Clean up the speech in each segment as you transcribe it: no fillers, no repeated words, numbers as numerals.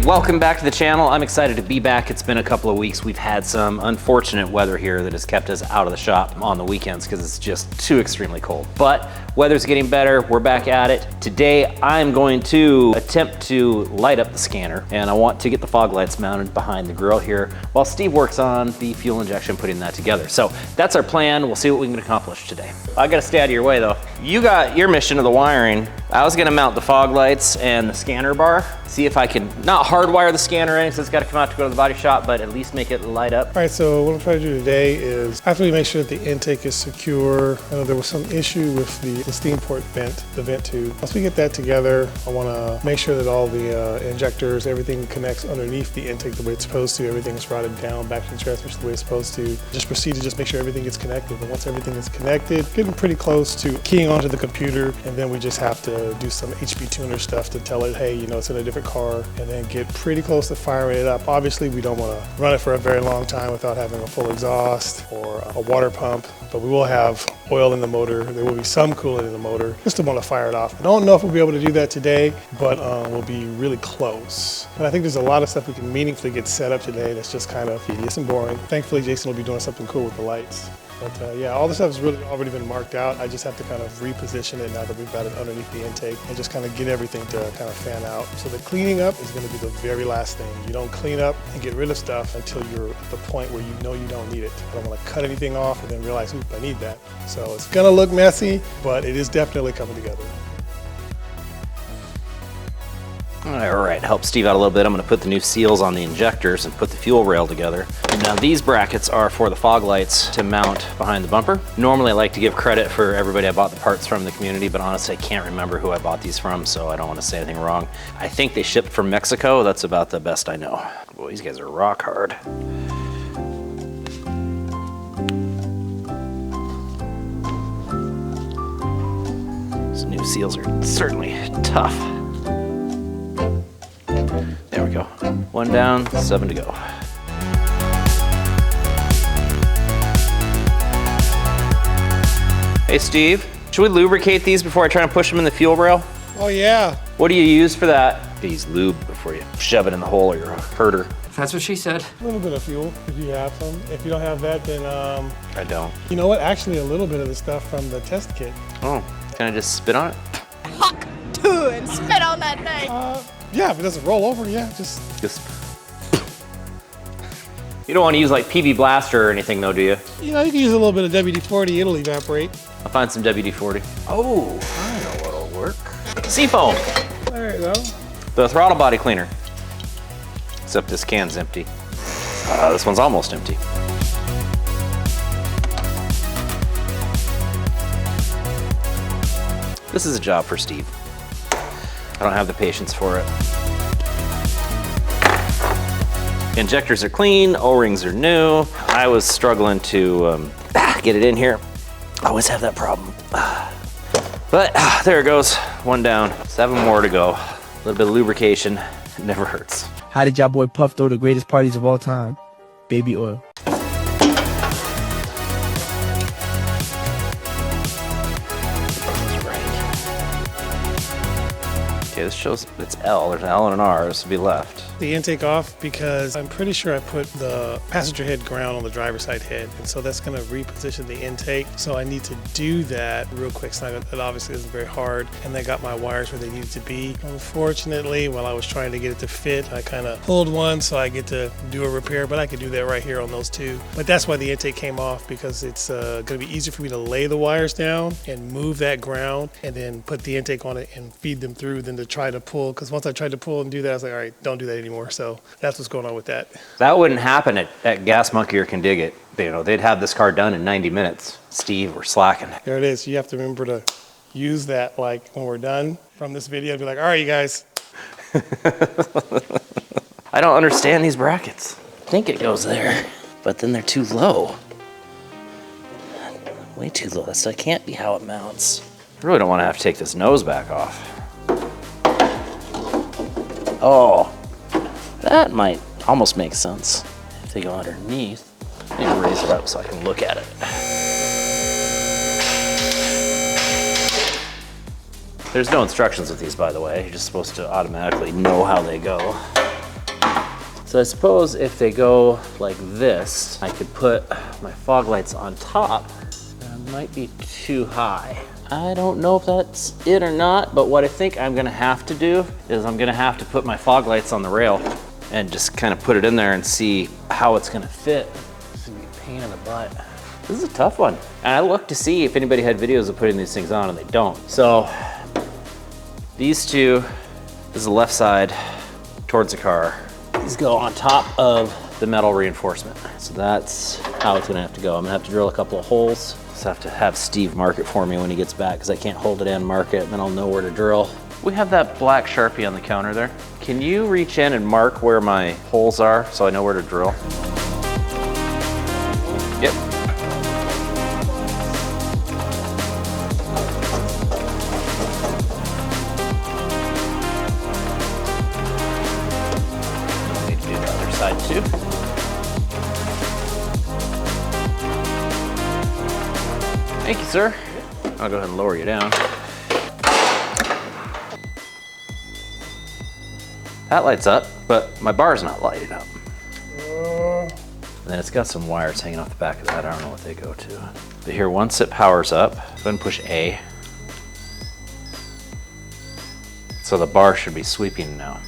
Welcome back to the channel. I'm excited to be back. It's been a couple of weeks. We've had some unfortunate weather here that has kept us out of the shop on the weekends because it's just too extremely cold. But weather's getting better. We're back at it. Today, I'm going to attempt to light up the scanner, and I want to get the fog lights mounted behind the grill here while Steve works on the fuel injection, putting that together. So that's our plan. We'll see what we can accomplish today. I gotta stay out of your way though. You got your mission of the wiring. I was gonna mount the fog lights and the scanner bar, see if I can not hardwire the scanner in because it's got to come out to go to the body shop, but at least make it light up. All right, so what I'm trying to do today is after we make sure that the intake is secure, I know there was some issue with the steam port vent, the vent tube. Once we get that together, I want to make sure that all the injectors, everything connects underneath the intake the way it's supposed to, everything's routed down back to the transmission the way it's supposed to. Just proceed to just make sure everything gets connected. And once everything is connected, getting pretty close to keying onto the computer, and then we just have to do some HP tuner stuff to tell it, hey, you know, it's in a different car, and then get pretty close to firing it up. Obviously, we don't want to run it for a very long time without having a full exhaust or a water pump, but we will have oil in the motor. There will be some coolant in the motor, just to want to fire it off. I don't know if we'll be able to do that today, but we'll be really close. And I think there's a lot of stuff we can meaningfully get set up today that's just kind of tedious and boring. Thankfully, Jason will be doing something cool with the lights. But yeah, all this stuff has really already been marked out. I just have to kind of reposition it now that we've got it underneath the intake and just kind of get everything to kind of fan out. So the cleaning up is going to be the very last thing. You don't clean up and get rid of stuff until you're at the point where you know you don't need it. I don't want to cut anything off and then realize, oop, I need that. So it's going to look messy, but it is definitely coming together. All right, help Steve out a little bit. I'm gonna put the new seals on the injectors and put the fuel rail together. And now these brackets are for the fog lights to mount behind the bumper. Normally I like to give credit for everybody I bought the parts from in the community, but honestly I can't remember who I bought these from, so I don't wanna say anything wrong. I think they shipped from Mexico. That's about the best I know. Boy, these guys are rock hard. These new seals are certainly tough. There we go. One down, 7 to go. Hey Steve, should we lubricate these before I try and push them in the fuel rail? Oh yeah. What do you use for that? Use lube before you shove it in the hole or you're a herder. That's what she said. A little bit of fuel, if you have some. If you don't have that, then I don't. You know what? Actually, a little bit of the stuff from the test kit. Oh, can I just spit on it? Huck to and spit on that thing. Yeah, if it doesn't roll over, yeah, just. You don't want to use like PB Blaster or anything though, do you? You know, you can use a little bit of WD-40, it'll evaporate. I'll find some WD-40. Oh, I know what'll work. Seafoam. There you go. The throttle body cleaner. Except this can's empty. This one's almost empty. This is a job for Steve. I don't have the patience for it. Injectors are clean, O-rings are new. I was struggling to get it in here. I always have that problem. But there it goes, one down, 7 more to go. A little bit of lubrication, it never hurts. How did y'all boy Puff throw the greatest parties of all time? Baby oil. Okay, this shows it's L. There's an L and an R. This will be left. The intake off because I'm pretty sure I put the passenger head ground on the driver's side head, and so that's going to reposition the intake. So I need to do that real quick. So that obviously isn't very hard, and I got my wires where they needed to be. Unfortunately, while I was trying to get it to fit, I kind of pulled one, so I get to do a repair. But I could do that right here on those two. But that's why the intake came off, because it's going to be easier for me to lay the wires down and move that ground, and then put the intake on it and feed them through, than to try to pull. Because once I tried to pull and do that, I was like, all right, don't do that anymore. So that's what's going on with that. That wouldn't happen at Gas Monkey or Can Dig It. You know, they'd have this car done in 90 minutes. Steve, we're slacking. There it is. You have to remember to use that, like when we're done from this video, be like, all right, you guys. I don't understand these brackets. I think it goes there, but then they're too low. Way too low. That can't be how it mounts. I really don't want to have to take this nose back off. Oh, that might almost make sense. If they go underneath, I need to raise it up so I can look at it. There's no instructions with these, by the way. You're just supposed to automatically know how they go. So I suppose if they go like this, I could put my fog lights on top. That might be too high. I don't know if that's it or not, but what I think I'm gonna have to do is I'm gonna have to put my fog lights on the rail and just kind of put it in there and see how it's gonna fit. It's gonna be a pain in the butt. This is a tough one. And I looked to see if anybody had videos of putting these things on and they don't. So these two, this is the left side towards the car. These go on top of the metal reinforcement. So that's how it's gonna have to go. I'm gonna have to drill a couple of holes. Just have to have Steve mark it for me when he gets back because I can't hold it and mark it, and then I'll know where to drill. We have that black Sharpie on the counter there. Can you reach in and mark where my holes are so I know where to drill? Yep. I need to do the other side too. Thank you, sir. I'll go ahead and lower you down. That lights up, but my bar's not lighting up. And then it's got some wires hanging off the back of that. I don't know what they go to. But here, once it powers up, go ahead and push A. So the bar should be sweeping now,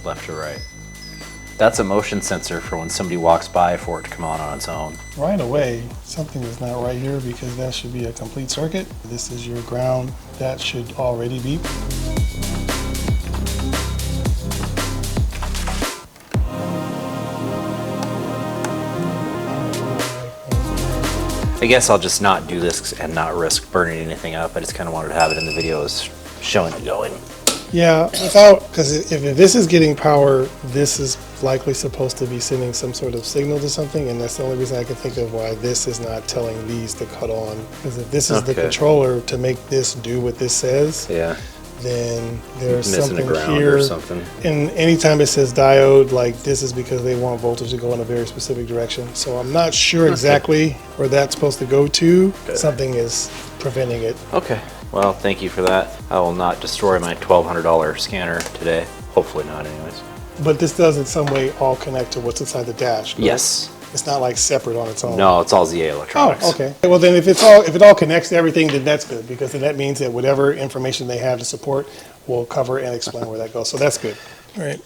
left to right. That's a motion sensor for when somebody walks by for it to come on its own. Right away, something is not right here because that should be a complete circuit. This is your ground. That should already be. I guess I'll just not do this and not risk burning anything up. I just kind of wanted to have it in the videos showing it going. Yeah, because if this is getting power, this is likely supposed to be sending some sort of signal to something, and that's the only reason I can think of why this is not telling these to cut on. Because if this is the controller to make this do what this says, yeah, then there's missing something a ground here. or something. And anytime it says diode, like this is because they want voltage to go in a very specific direction. So I'm not sure exactly where that's supposed to go to. Okay. Something is preventing it. Okay. Well, thank you for that. I will not destroy my $1,200 scanner today. Hopefully not anyways. But this does in some way all connect to what's inside the dash. Correct? Yes. It's not like separate on its own. No, it's all ZA electronics. Oh, okay. Well, then if it all connects to everything, then that's good, because then that means that whatever information they have to support will cover and explain where that goes. So that's good. All right.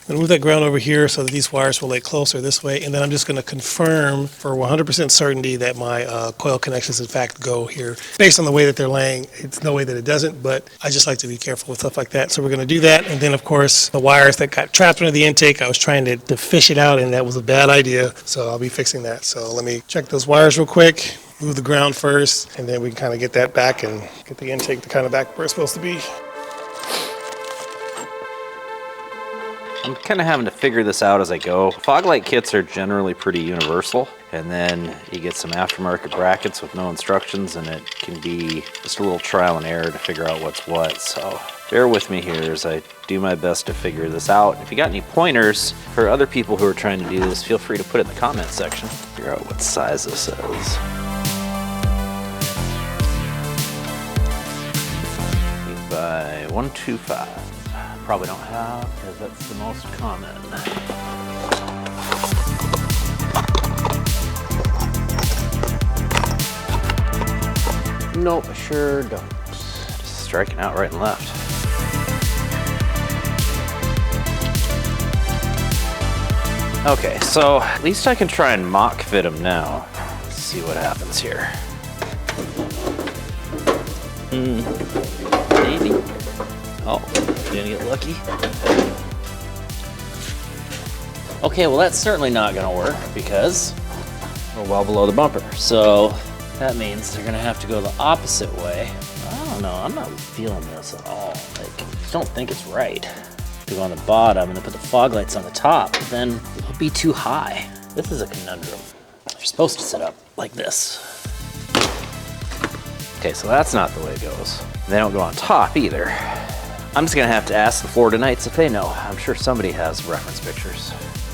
I'm gonna move that ground over here so that these wires will lay closer this way, and then I'm just gonna confirm for 100% certainty that my coil connections in fact go here. Based on the way that they're laying, it's no way that it doesn't, but I just like to be careful with stuff like that. So we're gonna do that, and then of course the wires that got trapped under the intake, I was trying to fish it out, and that was a bad idea, so I'll be fixing that. So let me check those wires real quick, move the ground first, and then we can kind of get that back and get the intake to kind of back where it's supposed to be. I'm kind of having to figure this out as I go. Fog light kits are generally pretty universal, and then you get some aftermarket brackets with no instructions, and it can be just a little trial and error to figure out what's what. So bear with me here as I do my best to figure this out. If you got any pointers for other people who are trying to do this, feel free to put it in the comment section. Figure out what size this is. By 125. Probably don't have, because that's the most common. Nope, I sure don't. Just striking out right and left. Okay, so at least I can try and mock fit them now. Let's see what happens here. Maybe. Oh, gonna get lucky. Okay, well that's certainly not gonna work because we're well below the bumper. So that means they're gonna have to go the opposite way. I don't know, I'm not feeling this at all. Like, I just don't think it's right to go on the bottom and then put the fog lights on the top, but then it'll be too high. This is a conundrum. They're supposed to set up like this. Okay, so that's not the way it goes. They don't go on top either. I'm just gonna have to ask the Florida Knights if they know. I'm sure somebody has reference pictures.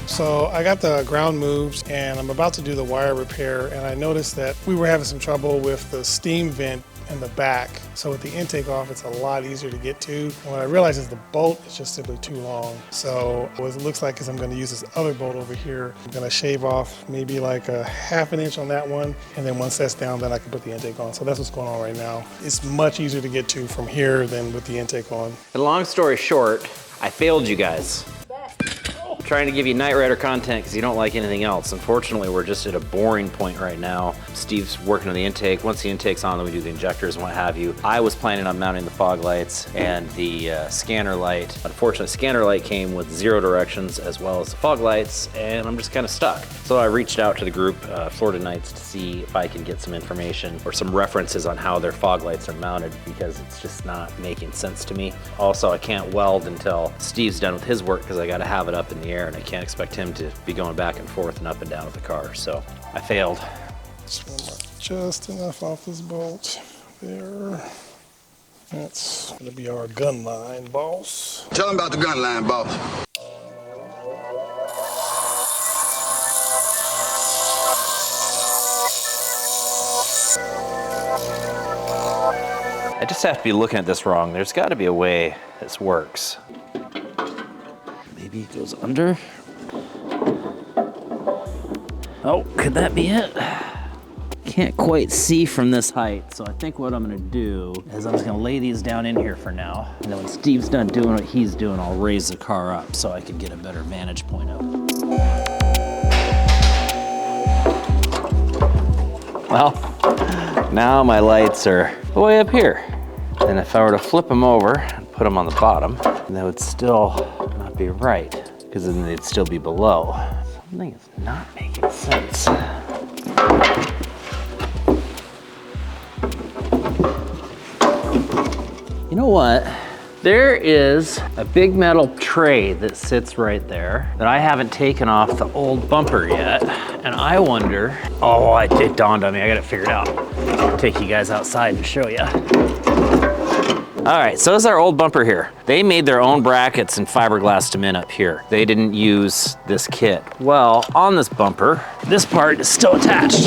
So I got the ground moved and I'm about to do the wire repair, and I noticed that we were having some trouble with the steam vent in the back. So with the intake off, it's a lot easier to get to. And what I realized is the bolt is just simply too long. So what it looks like is I'm gonna use this other bolt over here. I'm gonna shave off maybe like a ½ an inch on that one. And then once that's down, then I can put the intake on. So that's what's going on right now. It's much easier to get to from here than with the intake on. And long story short, I failed you guys. Trying to give you Knight Rider content because you don't like anything else. Unfortunately, we're just at a boring point right now. Steve's working on the intake. Once the intake's on, then we do the injectors and what have you. I was planning on mounting the fog lights and the scanner light. Unfortunately, scanner light came with 0 directions as well as the fog lights, and I'm just kind of stuck. So I reached out to the group, Florida Knights, to see if I can get some information or some references on how their fog lights are mounted, because it's just not making sense to me. Also, I can't weld until Steve's done with his work because I got to have it up in the air, and I can't expect him to be going back and forth and up and down with the car. So I failed. Just enough off this bolt there. That's gonna be our gun line, boss. Tell him about the gun line, boss. I just have to be looking at this wrong. There's got to be a way this works. Maybe it goes under. Oh, could that be it? Can't quite see from this height, so I think what I'm gonna do is I'm just gonna lay these down in here for now. And then when Steve's done doing what he's doing, I'll raise the car up so I can get a better vantage point of it. Well, now my lights are way up here. And if I were to flip them over and put them on the bottom, they would still not be right, because then they'd still be below. Something is not making sense. You know what? There is a big metal tray that sits right there that I haven't taken off the old bumper yet. And I wonder, oh, it dawned on me, I got it figured out. I'll take you guys outside and show you. All right, so this is our old bumper here. They made their own brackets and fiberglass cement up here. They didn't use this kit. Well, on this bumper, this part is still attached.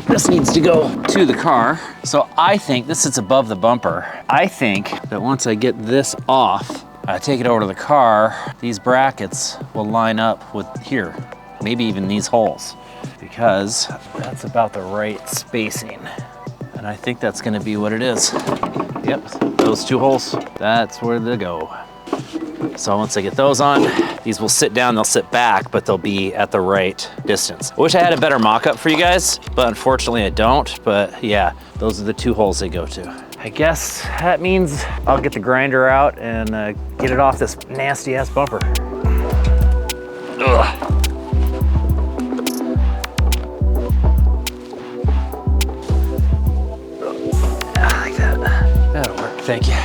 This needs to go to the car. So I think this sits above the bumper. I think that once I get this off, I take it over to the car, these brackets will line up with here, maybe even these holes, because that's about the right spacing. And I think that's gonna be what it is. Yep, those 2 holes, that's where they go. So once I get those on, these will sit down, they'll sit back, but they'll be at the right distance. I wish I had a better mock-up for you guys, but unfortunately I don't. But yeah, those are the 2 holes they go to. I guess that means I'll get the grinder out and get it off this nasty ass bumper. Ugh. That'll work, thank you.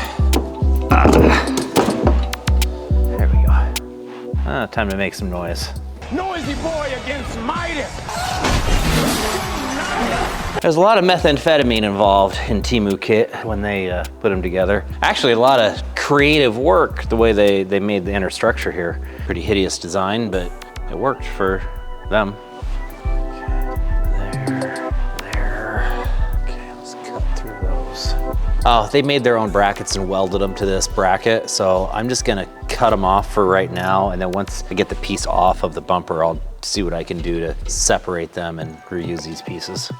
There we go. Time to make some noise. Noisy boy against mighty. There's a lot of methamphetamine involved in Temu kit when they put them together. Actually, a lot of creative work, the way they made the inner structure here. Pretty hideous design, but it worked for them. Oh, they made their own brackets and welded them to this bracket, so I'm just gonna cut them off for right now, and then once I get the piece off of the bumper, I'll see what I can do to separate them and reuse these pieces.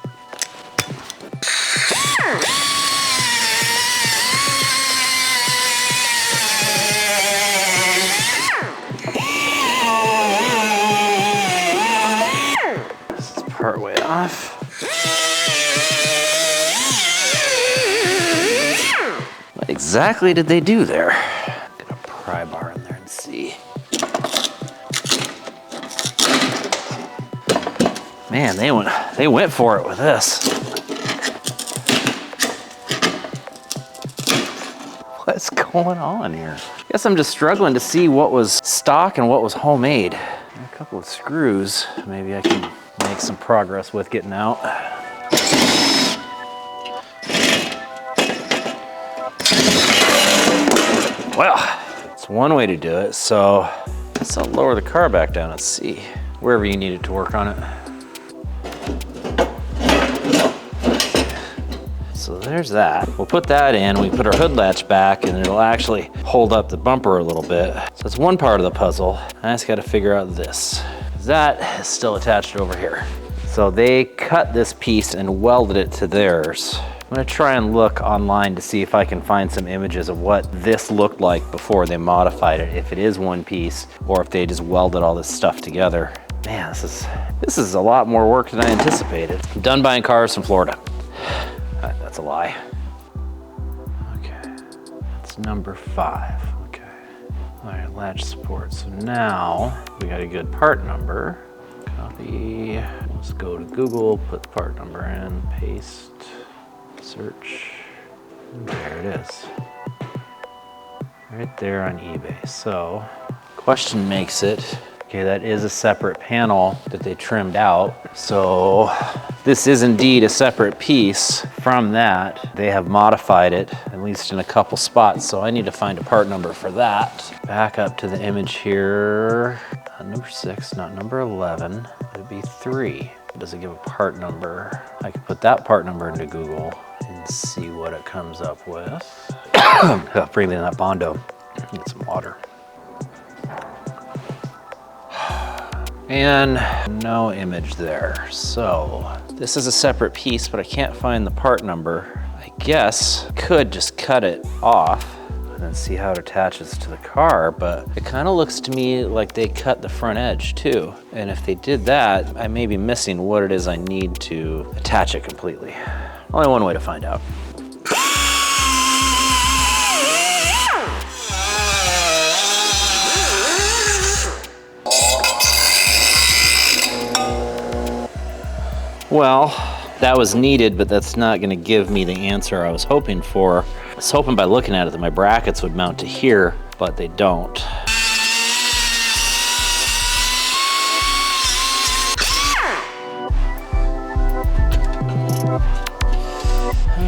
This is part way off. What exactly did they do there? Get a pry bar in there and see. Man, they went for it with this. What's going on here? Guess I'm just struggling to see what was stock and what was homemade. A couple of screws, maybe I can make some progress with getting out. Well, it's one way to do it, so let's lower the car back down and see wherever you need it to work on it. So there's that. We'll put that in, we put our hood latch back, and it'll actually hold up the bumper a little bit. So that's one part of the puzzle. I just gotta figure out this. That is still attached over here. So they cut this piece and welded it to theirs. I'm gonna try and look online to see if I can find some images of what this looked like before they modified it, if it is one piece, or if they just welded all this stuff together. Man, this is a lot more work than I anticipated. I'm done buying cars from Florida. That's a lie. Okay, that's number 5, okay. All right, latch support. So now we got a good part number. Copy, let's go to Google, put the part number in, paste, search, and there it is. Right there on eBay. So, question makes it, okay, that is a separate panel that they trimmed out. So this is indeed a separate piece from that. They have modified it, at least in a couple spots. So I need to find a part number for that. Back up to the image here. Not number 6, not number 11. It'd be 3. Does it give a part number? I could put that part number into Google and see what it comes up with. Bring in that Bondo. Get some water. And no image there. So this is a separate piece, but I can't find the part number. I guess I could just cut it off and then see how it attaches to the car, but it kind of looks to me like they cut the front edge too. And if they did that, I may be missing what it is I need to attach it completely. Only one way to find out. Well, that was needed, but that's not gonna give me the answer I was hoping for. I was hoping by looking at it that my brackets would mount to here, but they don't.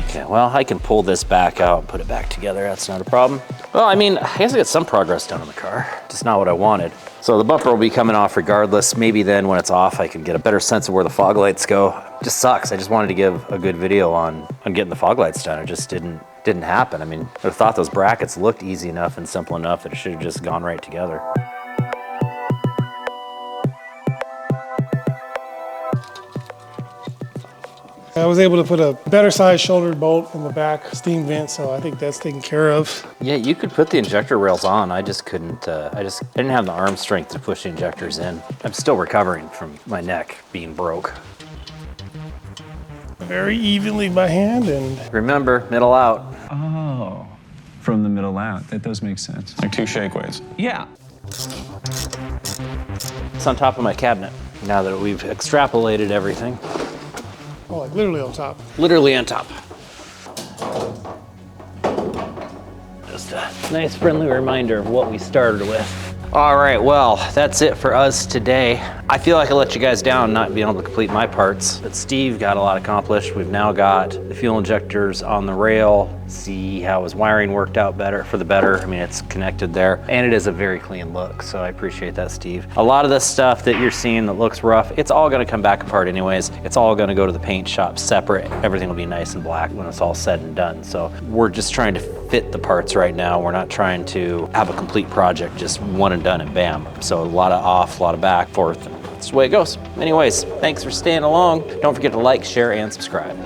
Okay, well, I can pull this back out and put it back together. That's not a problem. Well, I mean, I guess I got some progress done on the car. Just not what I wanted. So the bumper will be coming off regardless. Maybe then when it's off, I can get a better sense of where the fog lights go. Just sucks. I just wanted to give a good video on getting the fog lights done. It just didn't happen. I mean, I would have thought those brackets looked easy enough and simple enough that it should have just gone right together. I was able to put a better sized shouldered bolt in the back steam vent, so I think that's taken care of. Yeah, you could put the injector rails on. I just couldn't, I didn't have the arm strength to push the injectors in. I'm still recovering from my neck being broke. Very evenly by hand, and Remember, middle out. Oh, from the middle out. That does make sense. Like 2 shake weights. Yeah. It's on top of my cabinet now that we've extrapolated everything. oh, like literally on top. Literally on top. Just a nice friendly reminder of what we started with. All right, well, that's it for us today. I feel like I let you guys down not being able to complete my parts, but Steve got a lot accomplished. We've now got the fuel injectors on the rail, see how his wiring worked out for the better. I mean, it's connected there, and it is a very clean look, so I appreciate that, Steve. A lot of the stuff that you're seeing that looks rough, it's all gonna come back apart anyways. It's all gonna go to the paint shop separate. Everything will be nice and black when it's all said and done. So we're just trying to fit the parts right now. We're not trying to have a complete project, just one and done and bam. So a lot of off, a lot of back, forth. That's the way it goes. Anyways, thanks for staying along. Don't forget to like, share, and subscribe.